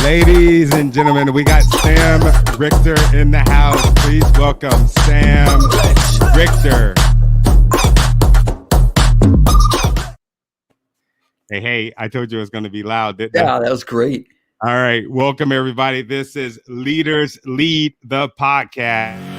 Ladies and gentlemen, we got Sam Richter in the house. Please welcome Sam Richter. Hey, I told you it was going to be loud, didn't I? Yeah, that was great. All right, welcome everybody. This is Leaders Lead the Podcast.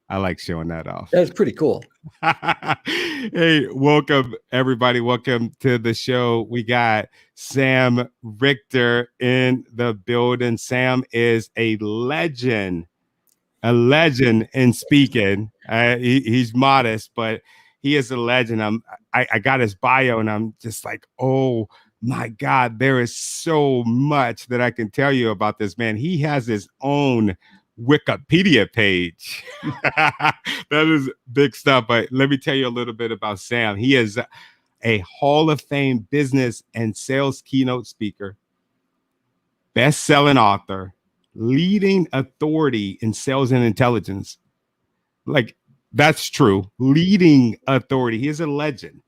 I like showing that off. That's pretty cool. Hey, welcome everybody. Welcome to the show. We got Sam Richter in the building. Sam is a legend in speaking. He's modest, but he is a legend. I got his bio and I'm just like, oh my God, there is so much that I can tell you about this man. He has his own Wikipedia page. That is big stuff. But let me tell you a little bit about Sam. He is a Hall of Fame business and sales keynote speaker, best-selling author, leading authority in sales and intelligence. Like, that's true. Leading authority. He is a legend.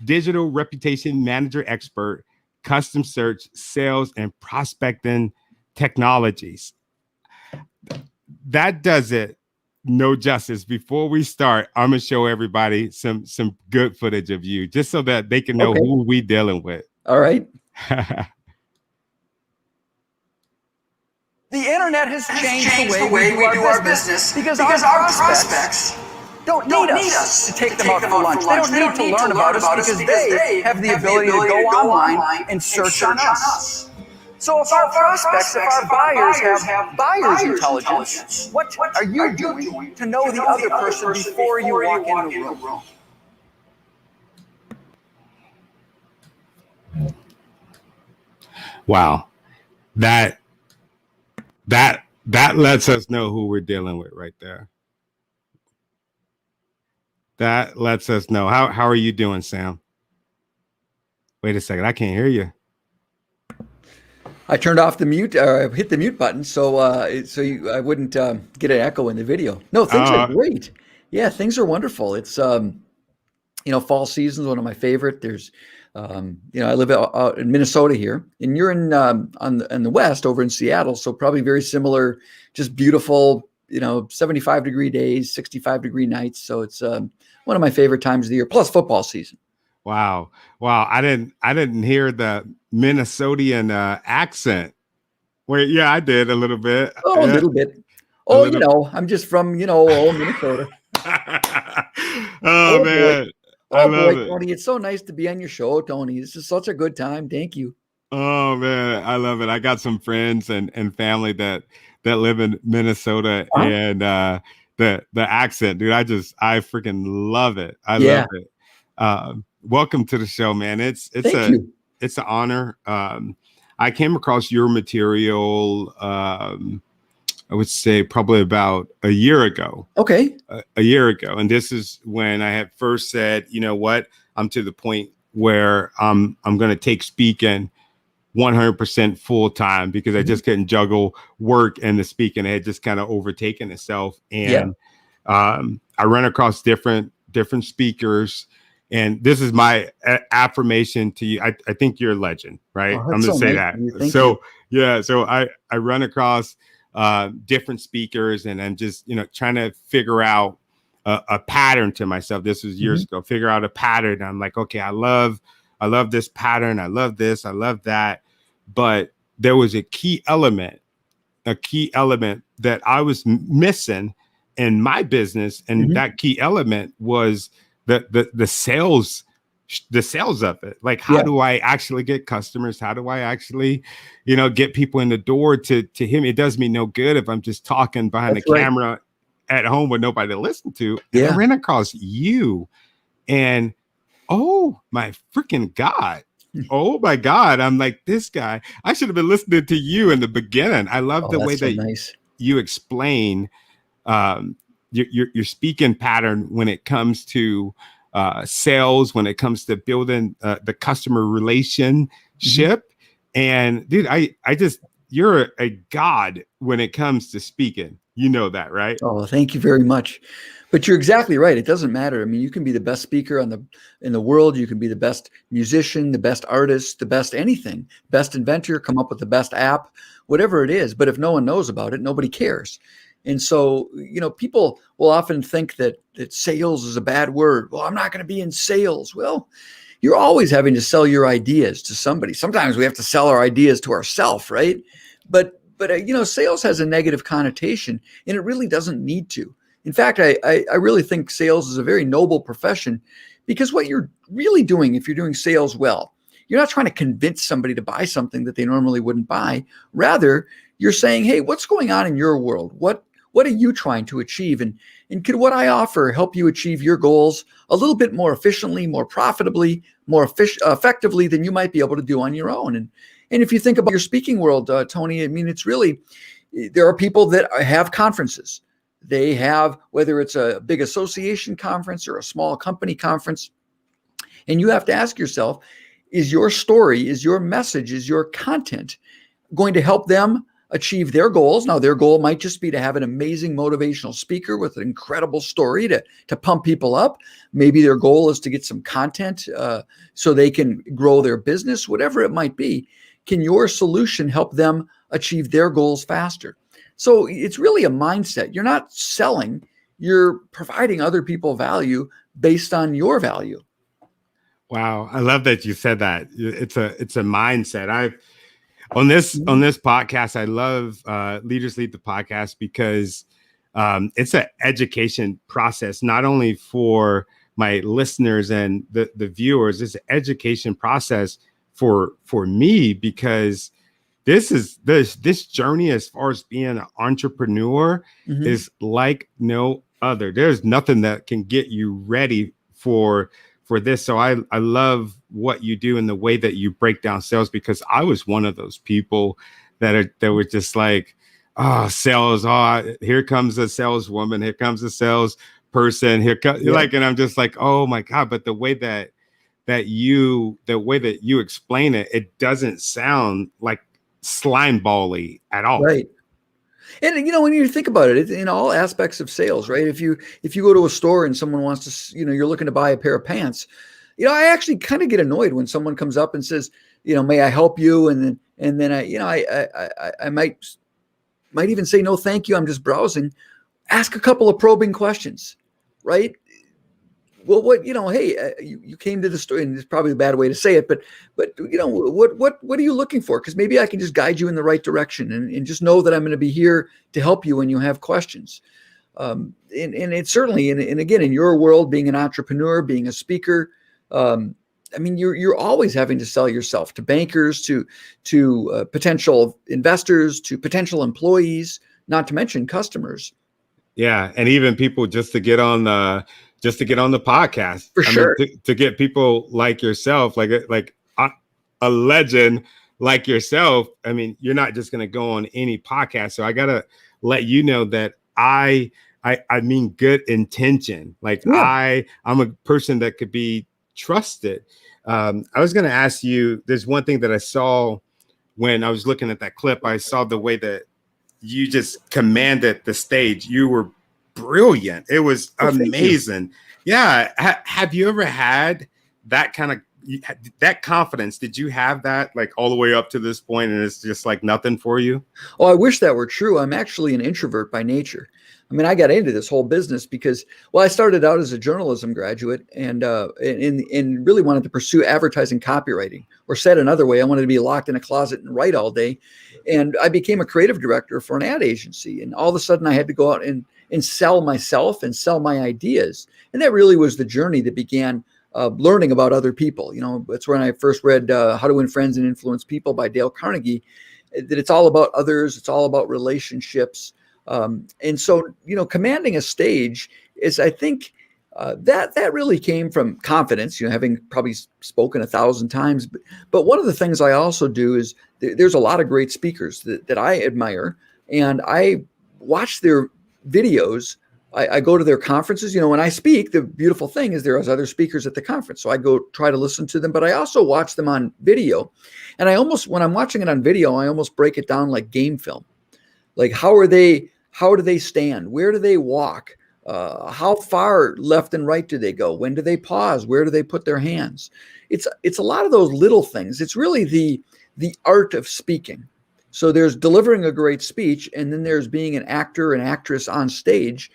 Digital reputation manager expert, custom search, sales, and prospecting technologies. That does it no justice. Before we start, I'm going to show everybody some good footage of you, just so that they can know who we dealing with. All right. The internet has changed the way we do our business because our prospects don't need us to take them out for lunch. They don't need to learn about us because they have the ability to go online and search on us. So if our prospects, if our buyers have buyer's intelligence, what are you doing to know the other person before you walk in the room? Wow. That lets us know who we're dealing with right there. That lets us know. How are you doing, Sam? Wait a second. I can't hear you. I turned off the mute, hit the mute button, so I wouldn't get an echo in the video. No, things are great. Yeah, things are wonderful. It's fall season is one of my favorite. There's I live out in Minnesota here, and you're in the west over in Seattle, so probably very similar, just beautiful, 75-degree days, 65-degree nights. So it's one of my favorite times of the year, plus football season. Wow. I didn't hear the Minnesotan accent. Wait, yeah, I did a little bit. Oh, a little bit. Oh, I'm just from, old Minnesota. Oh man. Boy. Oh boy, Tony, it's so nice to be on your show, Tony. This is such a good time. Thank you. Oh man, I love it. I got some friends and family that live in Minnesota, and the accent, dude. I freaking love it. I love it. Welcome to the show, man. It's an honor. I came across your material, I would say probably about a year ago. Okay. A year ago. And this is when I had first said, you know what, I'm to the point where I'm going to take speaking 100% full time, because I just couldn't juggle work and the speaking. It had just kind of overtaken itself. And I ran across different speakers. And this is my affirmation to you. I think you're a legend, right? I'm going to say that. So I run across different speakers, and I'm just, trying to figure out a pattern to myself. This was years ago, figure out a pattern. I'm like, okay, I love this pattern. I love this. I love that. But there was a key element that I was missing in my business. And that key element was the sales of it. Like, how do I actually get customers? How do I actually, get people in the door to him? It does me no good if I'm just talking behind the camera at home with nobody to listen to. And I ran across you, and oh my freaking God. Oh my God. I'm like, this guy, I should have been listening to you in the beginning. I love the way that you explain your speaking pattern when it comes to sales, when it comes to building the customer relationship. And dude, you're a god when it comes to speaking. You know that, right? Oh, thank you very much. But you're exactly right. It doesn't matter. I mean, you can be the best speaker in the world. You can be the best musician, the best artist, the best anything, best inventor, come up with the best app, whatever it is. But if no one knows about it, nobody cares. And so, people will often think that sales is a bad word. Well, I'm not going to be in sales. Well, you're always having to sell your ideas to somebody. Sometimes we have to sell our ideas to ourselves, right? But sales has a negative connotation, and it really doesn't need to. In fact, I really think sales is a very noble profession, because what you're really doing, if you're doing sales well, you're not trying to convince somebody to buy something that they normally wouldn't buy. Rather, you're saying, hey, what's going on in your world? What are you trying to achieve? And could what I offer help you achieve your goals a little bit more efficiently, more profitably, more effectively than you might be able to do on your own? And if you think about your speaking world, Tony, I mean, it's really, there are people that have conferences. They have, whether it's a big association conference or a small company conference, and you have to ask yourself, is your story, is your message, is your content going to help them achieve their goals? Now, their goal might just be to have an amazing motivational speaker with an incredible story to pump people up. Maybe their goal is to get some content so they can grow their business, whatever it might be. Can your solution help them achieve their goals faster? So it's really a mindset. You're not selling, you're providing other people value based on your value. Wow. I love that you said that. It's a mindset. On this podcast, I love Leaders Lead the Podcast, because it's an education process, not only for my listeners and the viewers. It's an education process for me, because this journey, as far as being an entrepreneur, is like no other. There's nothing that can get you ready for this. So I love what you do and the way that you break down sales, because I was one of those people that were just like, oh, sales, here comes a saleswoman, here comes a salesperson, and I'm just like, oh my God. But the way that you explain it, it doesn't sound like slime bally at all. Right. And when you think about it, it's in all aspects of sales, right? If you go to a store and someone wants to, you're looking to buy a pair of pants, I actually kind of get annoyed when someone comes up and says, may I help you? And then I might even say, no, thank you, I'm just browsing. Ask a couple of probing questions, right? Well, hey, you came to the store, and it's probably a bad way to say it, but what are you looking for? Because maybe I can just guide you in the right direction, and just know that I'm going to be here to help you when you have questions. And it's certainly, and again, in your world, being an entrepreneur, being a speaker, you're always having to sell yourself to bankers, to potential investors, to potential employees, not to mention customers. Yeah, and even people just to get on the podcast. For sure. To get people like yourself, like a legend like yourself. I mean, you're not just going to go on any podcast. So I got to let you know that I mean good intention. Like, yeah. I'm a person that could be trusted. I was going to ask you, there's one thing that I saw when I was looking at that clip. I saw the way that you just commanded the stage. You were brilliant. It was amazing. Yeah. Have you ever had that kind of that confidence? Did you have that like all the way up to this point, and it's just like nothing for you? Oh, I wish that were true. I'm actually an introvert by nature. I mean, I got into this whole business because, I started out as a journalism graduate and really wanted to pursue advertising copywriting, or said another way, I wanted to be locked in a closet and write all day. And I became a creative director for an ad agency. And all of a sudden I had to go out and sell myself and sell my ideas. And that really was the journey that began learning about other people. That's when I first read How to Win Friends and Influence People by Dale Carnegie, that it's all about others. It's all about relationships. And so, commanding a stage is, I think, that really came from confidence, having probably spoken 1,000 times. But one of the things I also do is there's a lot of great speakers that I admire, and I watch their videos. I go to their conferences. When I speak, the beautiful thing is there are other speakers at the conference. So I go try to listen to them, but I also watch them on video. And when I'm watching it on video, I almost break it down like game film. Like, how are they How do they stand? Where do they walk? How far left and right do they go? When do they pause? Where do they put their hands? It's a lot of those little things. It's really the art of speaking. So there's delivering a great speech, and then there's being an actor and actress on stage.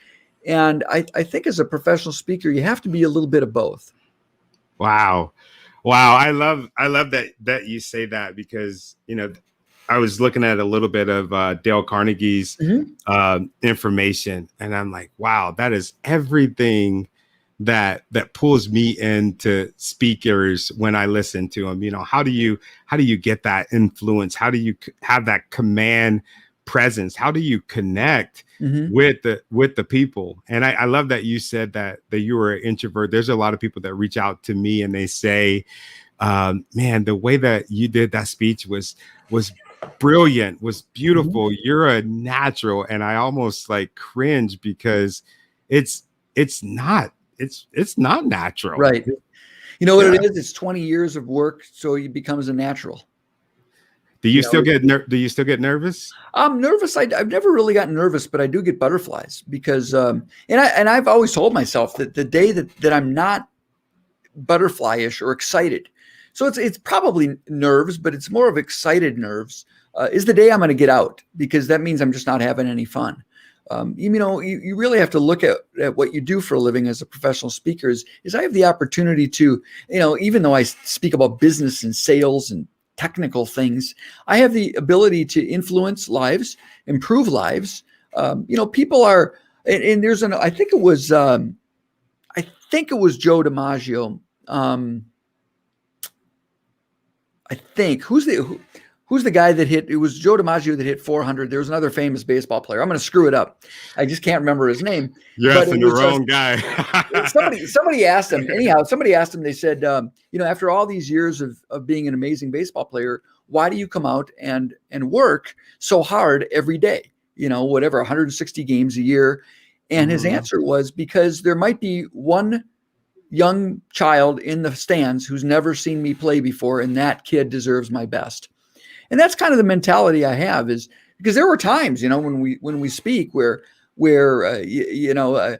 And I think as a professional speaker, you have to be a little bit of both. Wow. I love that you say that, because, I was looking at a little bit of Dale Carnegie's information, and I'm like, wow, that is everything that pulls me into speakers when I listen to them. How do you get that influence? How do you have that command presence? How do you connect with the people? And I love that you said that you were an introvert. There's a lot of people that reach out to me and they say, man, the way that you did that speech was brilliant, was beautiful. You're a natural. And I almost like cringe, because it's not natural. Right. You know what it is? It's 20 years of work, so it becomes a natural. Do you still get nervous? I'm nervous. I've never really gotten nervous, but I do get butterflies because, and I've always told myself that the day that I'm not butterfly-ish or excited, so it's probably nerves, but it's more of excited nerves, is the day I'm going to get out, because that means I'm just not having any fun. You really have to look at what you do for a living as a professional speaker is I have the opportunity to, even though I speak about business and sales and technical things, I have the ability to influence lives, improve lives. People are, and there's I think it was Joe DiMaggio. I think who's the guy that hit? It was Joe DiMaggio that hit 400. There was another famous baseball player. I'm going to screw it up. I just can't remember his name. You're asking the wrong guy. somebody asked him. Anyhow, somebody asked him. They said, after all these years of being an amazing baseball player, why do you come out and work so hard every day? 160 games a year. And his answer was, because there might be one young child in the stands who's never seen me play before, and that kid deserves my best. And that's kind of the mentality I have, is because there were times, when we speak where I'd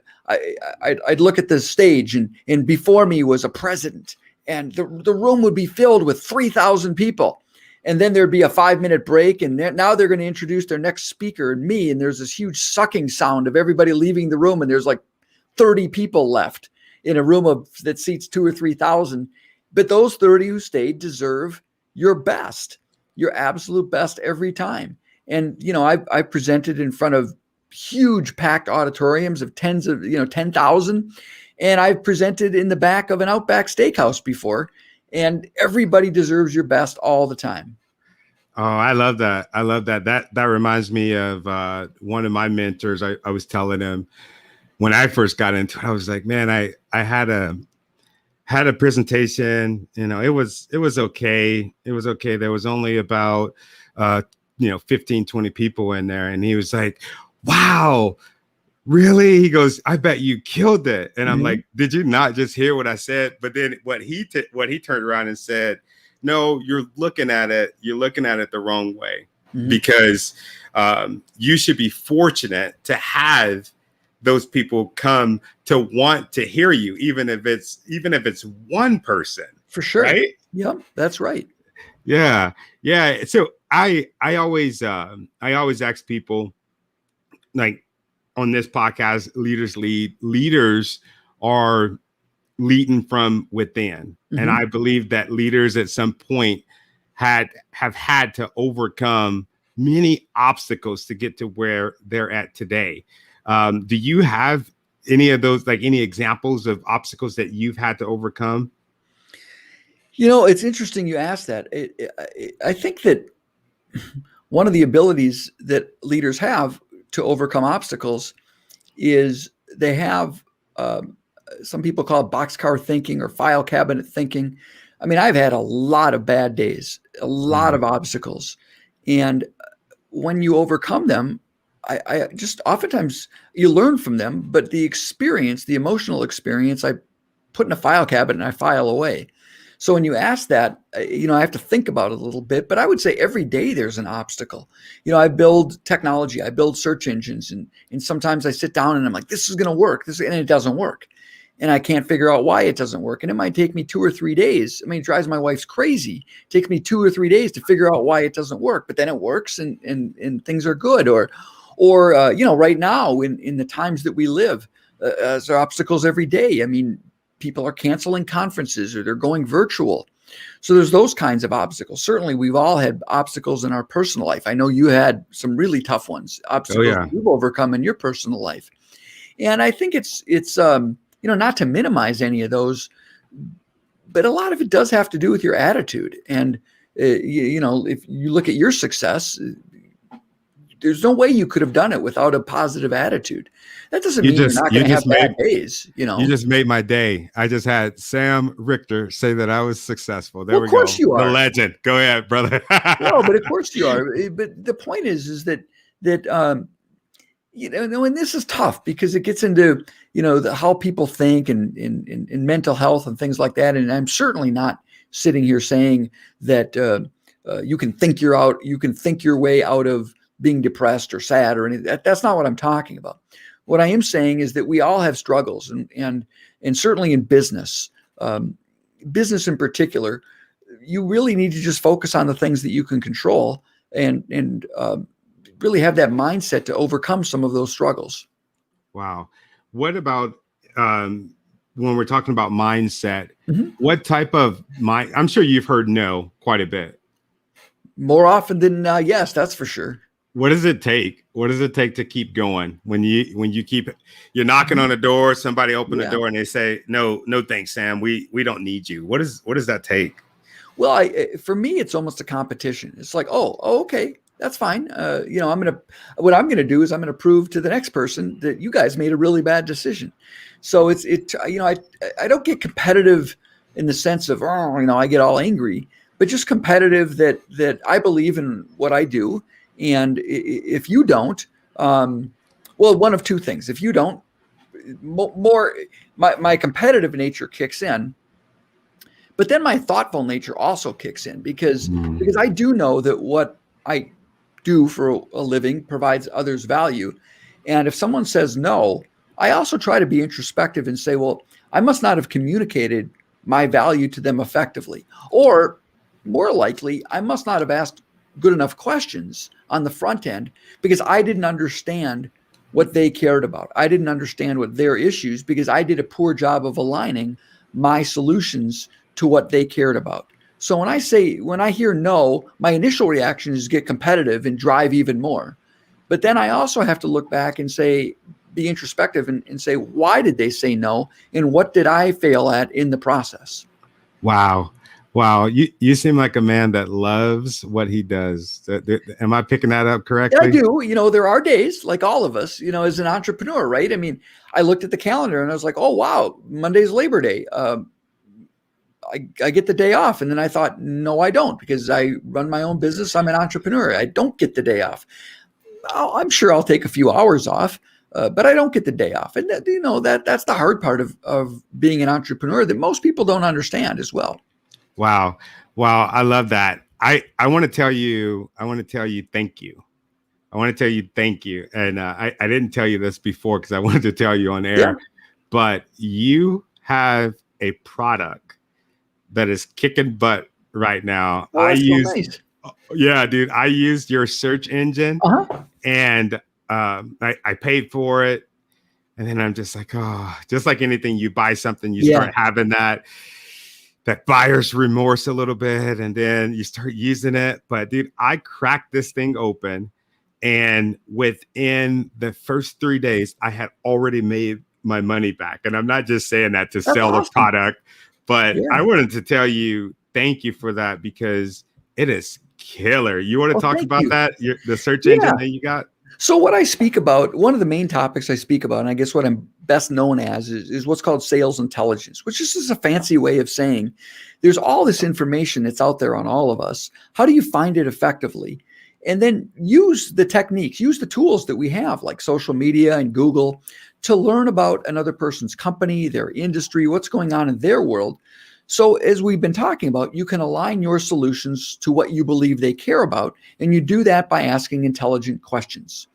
look at the stage and before me was a president, and the room would be filled with 3,000 people. And then there'd be a 5-minute break, and now they're going to introduce their next speaker and me. And there's this huge sucking sound of everybody leaving the room. And there's like 30 people left in a room that seats 2,000 or 3,000. But those 30 who stayed deserve your best. Your absolute best every time. And, I presented in front of huge packed auditoriums of 10,000. And I've presented in the back of an Outback Steakhouse before, and everybody deserves your best all the time. Oh, I love that. That reminds me of one of my mentors. I was telling him when I first got into it, I was like, man, I had a presentation, it was okay. It was okay. There was only about, 15, 20 people in there. And he was like, wow, really? He goes, I bet you killed it. And I'm like, did you not just hear what I said? But then what he turned around and said, no, you're looking at it the wrong way, because you should be fortunate to have those people come to want to hear you, even if it's one person. For sure. Right? Yep, that's right. Yeah. So I always ask people, like, on this podcast, leaders lead. Leaders are leading from within, and I believe that leaders at some point have had to overcome many obstacles to get to where they're at today. Do you have any of those, like any examples of obstacles that you've had to overcome? It's interesting you asked that. I think that one of the abilities that leaders have to overcome obstacles is they have, some people call it boxcar thinking or file cabinet thinking. I mean, I've had a lot of bad days, a lot of obstacles. And when you overcome them, I just oftentimes you learn from them, but the experience, the emotional experience, I put in a file cabinet and I file away. So when you ask that, I have to think about it a little bit, but I would say every day there's an obstacle. I build technology, I build search engines, and sometimes I sit down and I'm like, this is going to work, and it doesn't work. And I can't figure out why it doesn't work. And it might take me 2 or 3 days. I mean, it drives my wife crazy. It takes me 2 or 3 days to figure out why it doesn't work, but then it works and things are good. Or right now in the times that we live, there are obstacles every day. I mean, people are canceling conferences or they're going virtual. So there's those kinds of obstacles. Certainly, we've all had obstacles in our personal life. I know you had some really tough ones, obstacles that you've overcome in your personal life. And I think it's not to minimize any of those, but a lot of it does have to do with your attitude. And, if you look at your success, there's no way you could have done it without a positive attitude. That doesn't mean you're not going to have bad days. You just made my day. I just had Sam Richter say that I was succcessful. There we go. Of course you are. The legend. Go ahead, brother. No, but of course you are. But the point is that and this is tough because it gets into, how people think and mental health and things like that. And I'm certainly not sitting here saying that you can think your way out of being depressed or sad or anything. That's not what I'm talking about. What I am saying is that we all have struggles, and certainly in business in particular, you really need to just focus on the things that you can control and really have that mindset to overcome some of those struggles. Wow. What about when we're talking about mindset? Mm-hmm. What type of mind? I'm sure you've heard no quite a bit. More often than yes, that's for sure. What does it take? What does it take to keep going when you're knocking on a door, somebody open the door and they say, no, thanks, Sam. We don't need you. What does that take? Well, for me, it's almost a competition. It's like, okay, that's fine. What I'm going to do is I'm going to prove to the next person that you guys made a really bad decision. So I don't get competitive in the sense of, I get all angry, but just competitive that I believe in what I do. And if you don't, one of two things. If you don't, my competitive nature kicks in, but then my thoughtful nature also kicks in because I do know that what I do for a living provides others value. And if someone says no, I also try to be introspective and say, well, I must not have communicated my value to them effectively, or more likely, I must not have asked good enough questions on the front end because I didn't understand what they cared about. I didn't understand what their issues, because I did a poor job of aligning my solutions to what they cared about. So when I hear no, my initial reaction is to get competitive and drive even more. But then I also have to look back and be introspective and say, why did they say no? And what did I fail at in the process? Wow. You seem like a man that loves what he does. Am I picking that up correctly? Yeah, I do. There are days, like all of us, as an entrepreneur, right? I mean, I looked at the calendar and I was like, oh, wow, Monday's Labor Day. I get the day off. And then I thought, no, I don't, because I run my own business. I'm an entrepreneur. I don't get the day off. I'm sure I'll take a few hours off, but I don't get the day off. And that's the hard part of being an entrepreneur that most people don't understand as well. Wow. I love that. I want to tell you thank you. I want to tell you thank you. And I didn't tell you this before because I wanted to tell you on air, but you have a product that is kicking butt right now. Oh, that's so nice. Yeah, dude, I used your search engine and I paid for it. And then I'm just like, just like anything, you buy something, you start having that buyer's remorse a little bit, and then you start using it. But dude, I cracked this thing open, and within the first 3 days, I had already made my money back. And I'm not just saying that to sell the product, but I wanted to tell you, thank you for that, because it is killer. You want to talk about that? The search engine that you got? So what I speak about, one of the main topics I speak about, and I guess what I'm best known as is what's called sales intelligence, which is just a fancy way of saying there's all this information that's out there on all of us. How do you find it effectively? And then use the techniques, use the tools that we have, like social media and Google, to learn about another person's company, their industry, what's going on in their world, So as we've been talking about, you can align your solutions to what you believe they care about, and you do that by asking intelligent questions.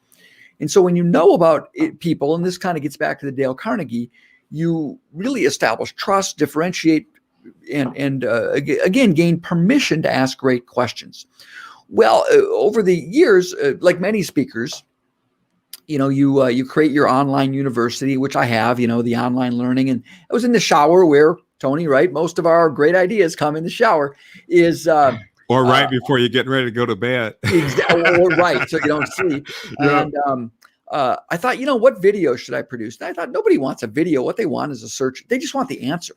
And so when you know about people, and this kind of gets back to the Dale Carnegie, you really establish trust, differentiate, and again, gain permission to ask great questions. Well, over the years, like many speakers, you create your online university, which I have, the online learning. And I was in the shower where, Tony, right, most of our great ideas come in the shower, is or right before you're getting ready to go to bed. Exactly, or right, so you don't sleep. Yeah. And I thought, what video should I produce? And I thought, nobody wants a video. What they want is a search. They just want the answer.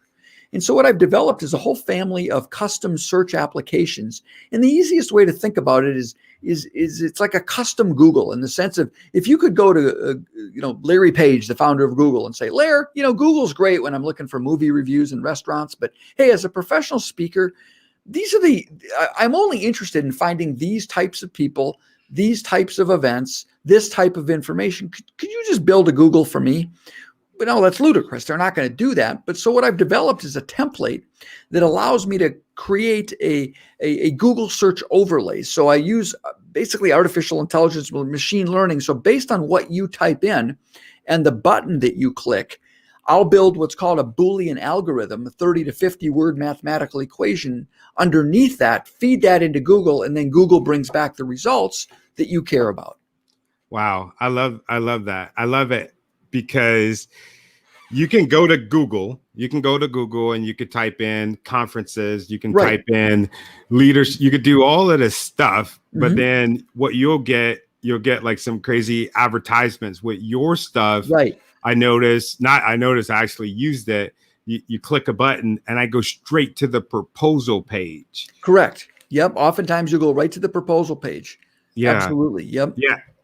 And so what I've developed is a whole family of custom search applications. And the easiest way to think about it is it's like a custom Google, in the sense of, if you could go to, Larry Page, the founder of Google, and say, Larry, Google's great when I'm looking for movie reviews and restaurants, but hey, as a professional speaker, I'm only interested in finding these types of people, these types of events, this type of information. Could you just build a Google for me? But no, that's ludicrous. They're not going to do that. But so what I've developed is a template that allows me to create a Google search overlay. So I use basically artificial intelligence with machine learning. So based on what you type in and the button that you click, I'll build what's called a Boolean algorithm, a 30 to 50 word mathematical equation underneath that, feed that into Google, and then Google brings back the results that you care about. Wow. I love that. I love it, because you can go to Google and you could type in conferences, you can type in leaders, you could do all of this stuff, but then what you'll get like some crazy advertisements with your stuff. Right. I actually used it. You click a button and I go straight to the proposal page. Correct. Yep. Oftentimes you go right to the proposal page. Yeah. Absolutely. Yep.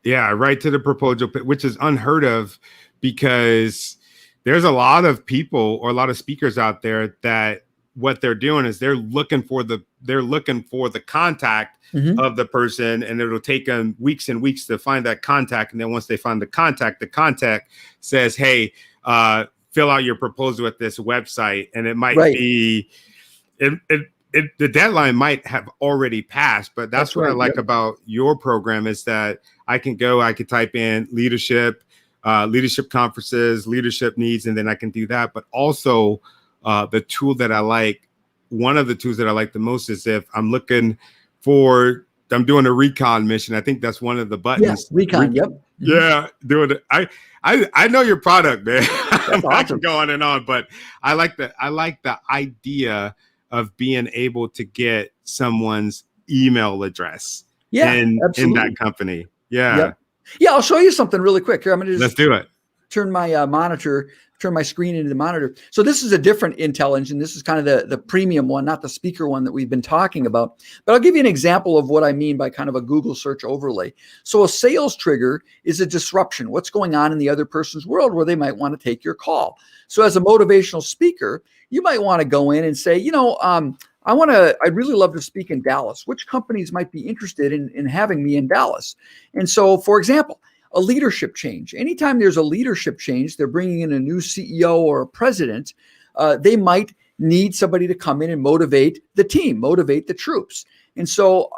Yeah. Right to the proposal page, which is unheard of, because there's a lot of people or a lot of speakers out there that what they're doing is they're looking for the contact of the person, and it'll take them weeks and weeks to find that contact. And then once they find the contact says, hey, fill out your proposal at this website. And it might be, the deadline might have already passed, but that's what I like about your program, is that I could type in leadership conferences, leadership needs, and then I can do that. But also the tool that I like, one of the tools that I like the most, is if I'm doing a recon mission. I think that's one of the buttons. Yes, recon. Yep. Yeah, doing it. I know your product, man. That's awesome. I can go on and on, but I like the idea of being able to get someone's email address in that company. Yeah. Yep. Yeah, I'll show you something really quick. Here, I'm going to let's do it. Turn my screen into the monitor. So this is a different Intel engine. This is kind of the premium one, not the speaker one that we've been talking about. But I'll give you an example of what I mean by kind of a Google search overlay. So a sales trigger is a disruption. What's going on in the other person's world where they might want to take your call. So as a motivational speaker, you might want to go in and say, I'd really love to speak in Dallas. Which companies might be interested in having me in Dallas? And so, for example, a leadership change. Anytime there's a leadership change, they're bringing in a new CEO or a president, they might need somebody to come in and motivate the team, motivate the troops. And so,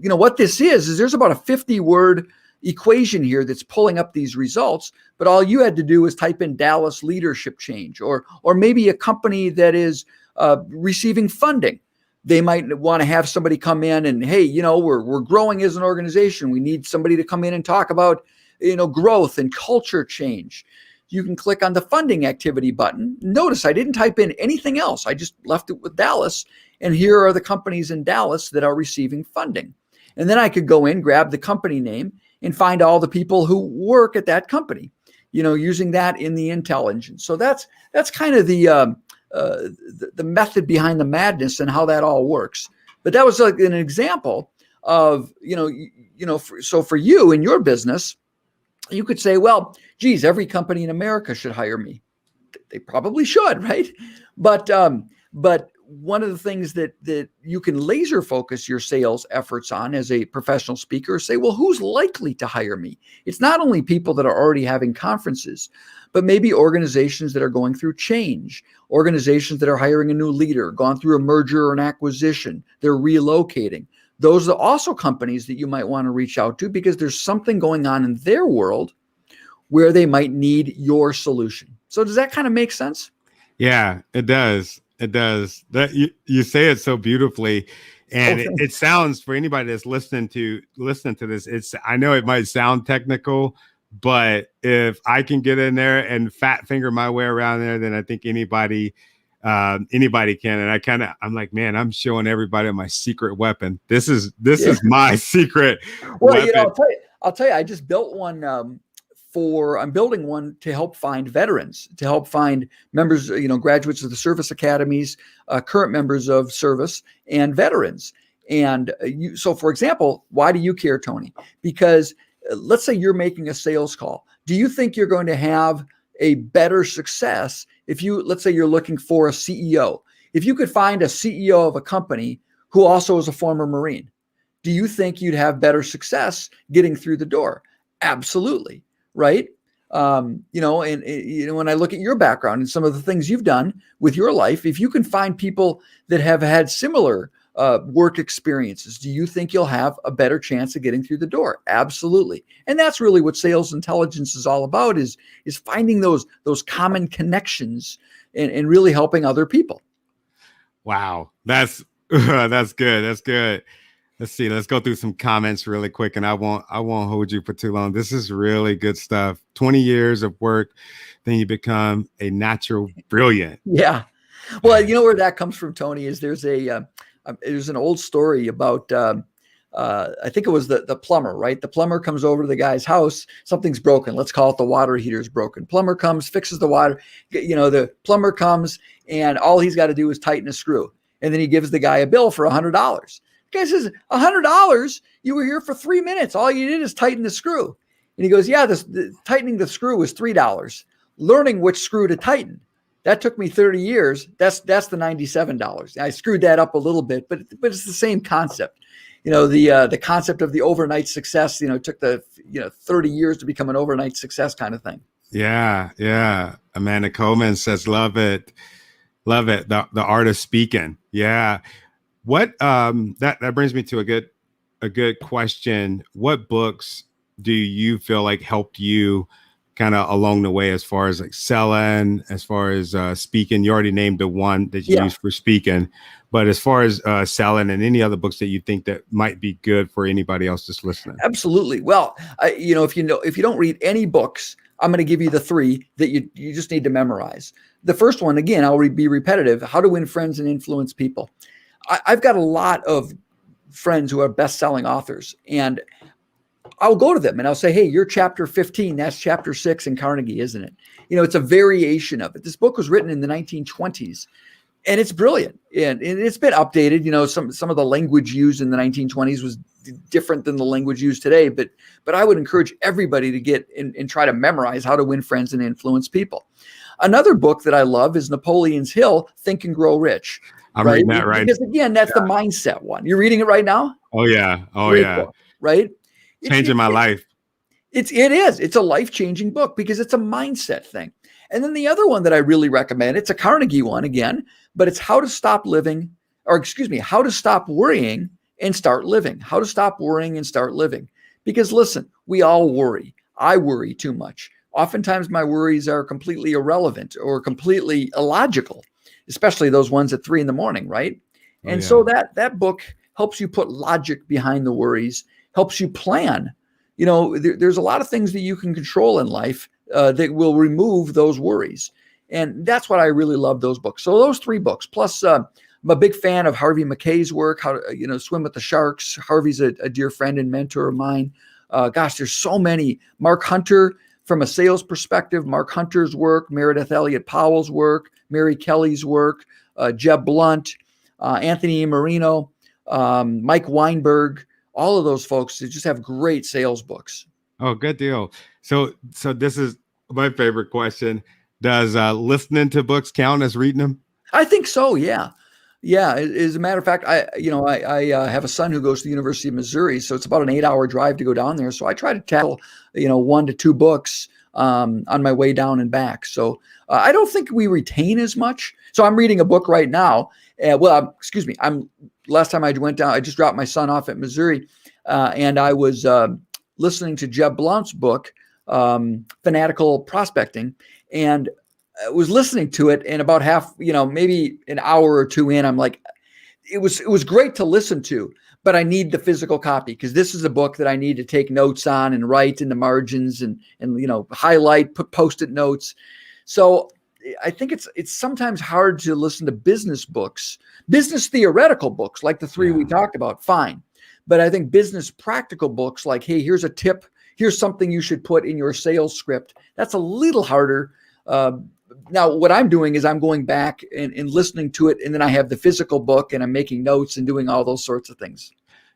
what this is there's about a 50-word equation here that's pulling up these results, but all you had to do was type in Dallas leadership change, or maybe a company that is receiving funding. They might want to have somebody come in and, hey, we're growing as an organization. We need somebody to come in and talk about, growth and culture change. You can click on the funding activity button. Notice I didn't type in anything else. I just left it with Dallas. And here are the companies in Dallas that are receiving funding. And then I could go in, grab the company name, and find all the people who work at that company, using that in the Intel engine. So that's kind of the method behind the madness and how that all works. But that was like an example of, so for you in your business, you could say, well, geez, every company in America should hire me. They probably should, right? But one of the things that you can laser focus your sales efforts on as a professional speaker is say, well, who's likely to hire me? It's not only people that are already having conferences, but maybe organizations that are going through change, organizations that are hiring a new leader, gone through a merger or an acquisition, they're relocating. Those are also companies that you might want to reach out to because there's something going on in their world where they might need your solution. So does that kind of make sense? Yeah, it does. It does. That you say it so beautifully. And it sounds, for anybody that's listening to this, I know it might sound technical, but if I can get in there and fat finger my way around there, then I think anybody can. And I'm like, man, I'm showing everybody my secret weapon. This is my secret weapon. I'll tell you, I just built one I'm building one to help find veterans, to help find members, graduates of the service academies, current members of service, and veterans. And so, for example, why do you care, Tony? Because let's say you're making a sales call. Do you think you're going to have a better success if let's say you're looking for a CEO? If you could find a CEO of a company who also is a former Marine, do you think you'd have better success getting through the door? Absolutely. Right. And when I look at your background and some of the things you've done with your life, if you can find people that have had similar work experiences, do you think you'll have a better chance of getting through the door? Absolutely. And that's really what sales intelligence is all about, is finding those common connections and really helping other people. Wow. That's good. That's good. Let's see. Let's go through some comments really quick, and I won't hold you for too long. This is really good stuff. 20 years of work, then you become a natural brilliant. Yeah. Well, you know where that comes from, Tony, is there's an old story about, I think it was the plumber, right? The plumber comes over to the guy's house. Something's broken. Let's call it the water heater's broken. Plumber comes, fixes the water. The plumber comes, and all he's got to do is tighten a screw. And then he gives the guy a bill for $100. The guy says, $100? You were here for 3 minutes. All you did is tighten the screw. And he goes, yeah, tightening the screw was $3. Learning which screw to tighten, that took me 30 years. That's the $97. I screwed that up a little bit, but it's the same concept. The concept of the overnight success, took the 30 years to become an overnight success kind of thing. Yeah. Amanda Coleman says, love it. The art of speaking. Yeah. What that brings me to a good question. What books do you feel like helped you kind of along the way, as far as like selling, as far as speaking? You already named the one that you use for speaking, but as far as selling and any other books that you think that might be good for anybody else that's listening. Absolutely. Well, if you don't read any books, I'm going to give you the 3 that you just need to memorize. The first one, again, I'll be repetitive: How to Win Friends and Influence People. I've got a lot of friends who are best-selling authors, and I'll go to them and I'll say, hey, you're chapter 15. That's chapter 6 in Carnegie, isn't it? It's a variation of it. This book was written in the 1920s, and it's brilliant. And it's been updated. Some of the language used in the 1920s was different than the language used today. But I would encourage everybody to get and try to memorize How to Win Friends and Influence People. Another book that I love is Napoleon's Hill, Think and Grow Rich. I'm reading that right. Because again, that's the mindset one. You're reading it right now? Oh, yeah. Great book, right? Changing my life. It is. It's a life-changing book because it's a mindset thing. And then the other one that I really recommend, it's a Carnegie one again, but it's How to Stop Worrying and Start Living. How to Stop Worrying and Start Living. Because listen, we all worry. I worry too much. Oftentimes my worries are completely irrelevant or completely illogical, especially those ones at 3 a.m, right? So that book helps you put logic behind the worries, helps you plan. There's a lot of things that you can control in life that will remove those worries. And that's what I really love those books. So those 3 books, plus I'm a big fan of Harvey Mackay's work, How to Swim with the Sharks. Harvey's a dear friend and mentor of mine. There's so many. Mark Hunter, from a sales perspective, Mark Hunter's work, Meredith Elliott Powell's work, Mary Kelly's work, Jeb Blunt, Anthony Marino, Mike Weinberg, all of those folks, they just have great sales books. Oh, good deal. So this is my favorite question. Does listening to books count as reading them? I think so. Yeah. Yeah, as a matter of fact, I have a son who goes to the University of Missouri, so it's about an 8-hour drive to go down there. So I try to tackle, 1 to 2 books on my way down and back. So I don't think we retain as much. So I'm reading a book right now. Excuse me. Last time I went down, I just dropped my son off at Missouri, and I was listening to Jeb Blount's book, Fanatical Prospecting, and I was listening to it, and about half, maybe an hour or two in, I'm like, it was great to listen to, but I need the physical copy because this is a book that I need to take notes on and write in the margins and highlight, put Post-it notes. So I think it's sometimes hard to listen to business books, business theoretical books like the 3 we talked about, fine. But I think business practical books like, hey, here's a tip, here's something you should put in your sales script. That's a little harder. Now, what I'm doing is I'm going back and listening to it, and then I have the physical book, and I'm making notes and doing all those sorts of things.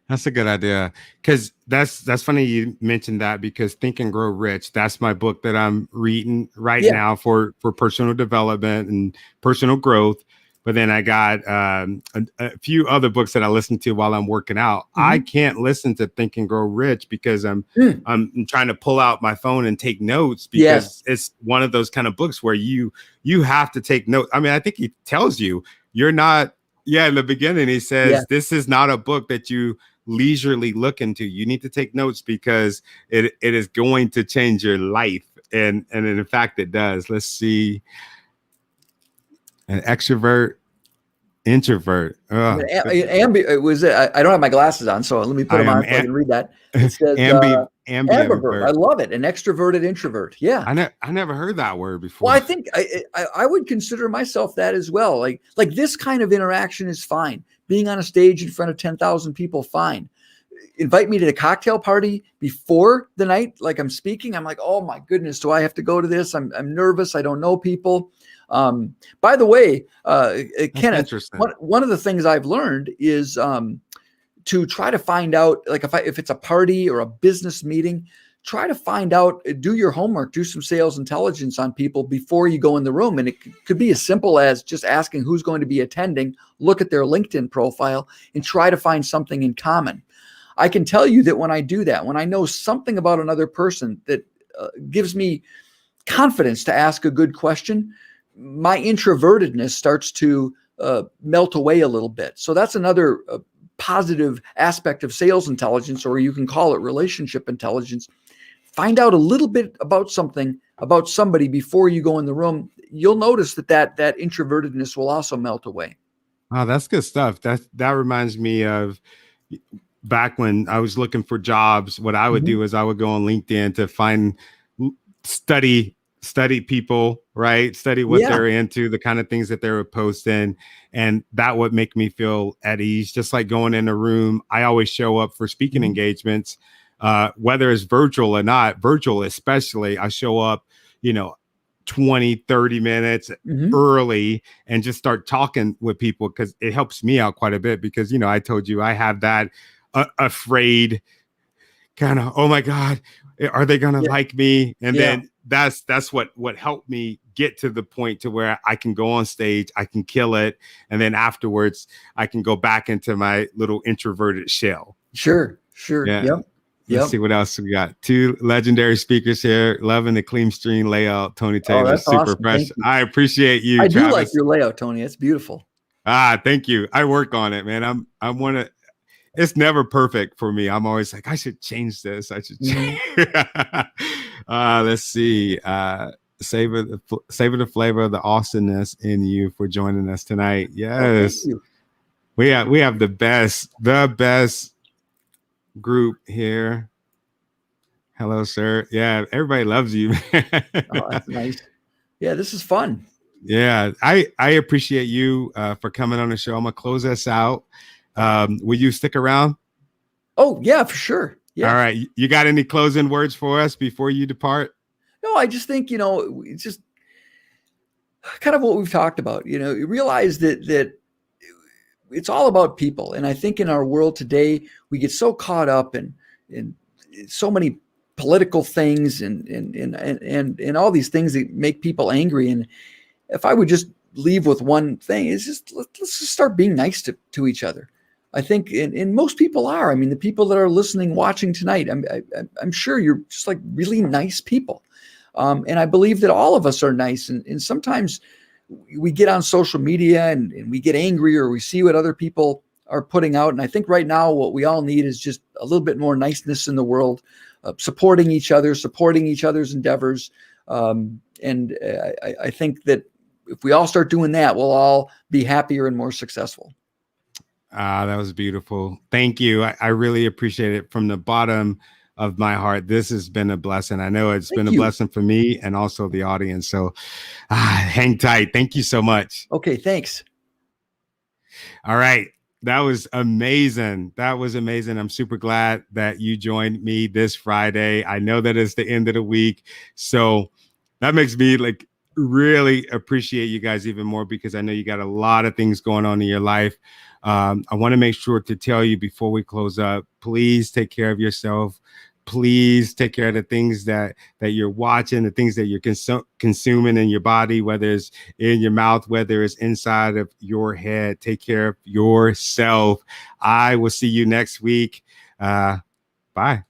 That's a good idea, because that's funny you mentioned that, because Think and Grow Rich, that's my book that I'm reading right now for personal development and personal growth. But then I got a few other books that I listen to while I'm working out. Mm-hmm. I can't listen to Think and Grow Rich because I'm trying to pull out my phone and take notes, because it's one of those kind of books where you have to take notes. I mean, I think he tells you you're not. Yeah, in the beginning he says this is not a book that you leisurely look into. You need to take notes because it is going to change your life, and in fact it does. Let's see. An extrovert, introvert. I don't have my glasses on, so let me put them on so I can read that. It says ambivert. I love it. An extroverted introvert. Yeah. I never heard that word before. Well, I think I would consider myself that as well. Like this kind of interaction is fine. Being on a stage in front of 10,000 people, fine. Invite me to the cocktail party before the night, like I'm speaking. I'm like, oh my goodness, do I have to go to this? I'm nervous. I don't know people. By the way, Kenneth, one of the things I've learned is to try to find out, like if it's a party or a business meeting, try to find out, do your homework, do some sales intelligence on people before you go in the room. And it could be as simple as just asking who's going to be attending, look at their LinkedIn profile, and try to find something in common. I can tell you that when I do that, when I know something about another person that gives me confidence to ask a good question, my introvertedness starts to melt away a little bit. So that's another positive aspect of sales intelligence, or you can call it relationship intelligence. Find out a little bit about something, about somebody before you go in the room. You'll notice that introvertedness will also melt away. Oh, that's good stuff. That reminds me of back when I was looking for jobs. What I would do is I would go on LinkedIn to study people, right? Study what they're into, the kind of things that they're posting. And that would make me feel at ease. Just like going in a room, I always show up for speaking engagements, whether it's virtual or not, virtual especially, I show up, 20, 30 minutes early and just start talking with people, because it helps me out quite a bit, because, I told you I have that afraid kind of, oh my God, are they going to like me? And then that's what helped me get to the point to where I can go on stage, I can kill it. And then afterwards I can go back into my little introverted shell. Sure. Yeah. Yep. Let's see what else we got. 2 legendary speakers here. Loving the clean screen layout. Tony Taylor, that's super awesome. fresh. I appreciate you. I Travis. do like your layout, Tony. It's beautiful. Thank you. I work on it, man. It's never perfect for me. I'm always like, I should change this. I should change. Let's see. Savor the flavor of the awesomeness in you for joining us tonight. Yes. Oh, we have the best group here. Hello, sir. Yeah, everybody loves you. Oh, that's nice. Yeah, this is fun. Yeah, I appreciate you for coming on the show. I'm gonna close this out. Will you stick around? Oh, yeah, for sure. Yeah. All right. You got any closing words for us before you depart? No, I just think, it's just kind of what we've talked about. You realize that it's all about people. And I think in our world today, we get so caught up in so many political things and all these things that make people angry. And if I would just leave with one thing. It's just let's just start being nice to each other. I think, and most people are. I mean, the people that are listening, watching tonight, I'm sure you're just like really nice people. And I believe that all of us are nice. And sometimes we get on social media and we get angry, or we see what other people are putting out. And I think right now what we all need is just a little bit more niceness in the world, supporting each other, supporting each other's endeavors. And I think that if we all start doing that, we'll all be happier and more successful. That was beautiful. Thank you. I really appreciate it from the bottom of my heart. This has been a blessing. I know it's been a blessing for me and also the audience. So hang tight. Thank you so much. Okay, thanks. All right. That was amazing. That was amazing. I'm super glad that you joined me this Friday. I know that it's the end of the week. So that makes me like really appreciate you guys even more, because I know you got a lot of things going on in your life. I want to make sure to tell you before we close up, please take care of yourself. Please take care of the things that you're watching, the things that you're consuming in your body, whether it's in your mouth, whether it's inside of your head. Take care of yourself. I will see you next week. Bye.